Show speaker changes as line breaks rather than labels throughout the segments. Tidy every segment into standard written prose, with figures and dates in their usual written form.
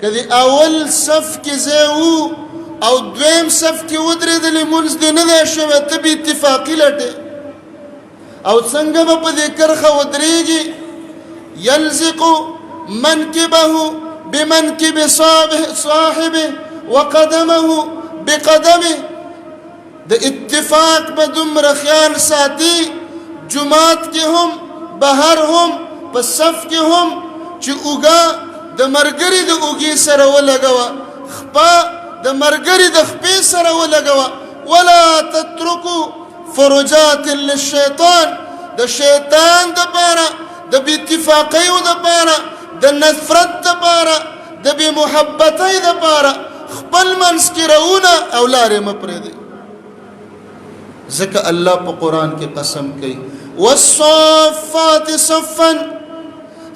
که د اول صف کې ځای و او دویم صف کې ودرېدلې لمونځ دې نه دی شوی ته به اتفاقي لټې او څنګه به په دې کرښه ودرېږي یلزق منکبه بمنکب صاحبه وقدمه بقدمه د اتفاق به دومره خیال ساتي جماعت کې هم بهر هم په صف کې هم چې اوږه د مرګري د اوږې سره ولګوه خپه د مرګري د خپې سره ولګوه ولا تترکو فرجات للشیطان د شیطان دپاره د بې اتفاقیو دپاره د نفرت دپاره د بې محبتۍ دپاره خپل منځ کې رونه او لارې مه پرېږدئ ځکه الله په قرآن کې قسم کوي والصافات صفا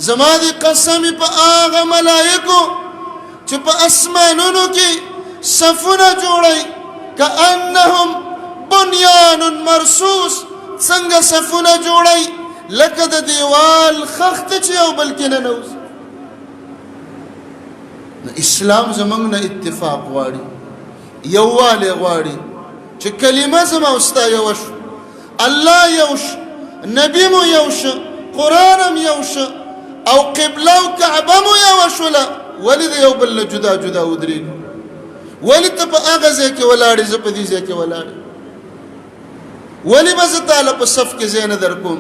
زما د قسم په هغه ملایکو چې په اسمانونو کې صفونه جوړوي کأنهم بنیان مرصوص څنګه صفونه جوړوي لکه د دیوال خښته چې یو بل کې ننوځي اسلام زموږ نه اتفاق غواړي یووالی غواړي چې کلمه زما او ستا یوه شو الله یو شو نبی مو یو شو قرآن هم یو شو او قبله او کعبه مو یوه شوله ولې د یو بل نه جدا جدا ودرېږو ولې ته په هغه ځای کې ولاړې زه په دې ځای کې ولاړې ولې به زه تاله په صف کې ځای نه در کوم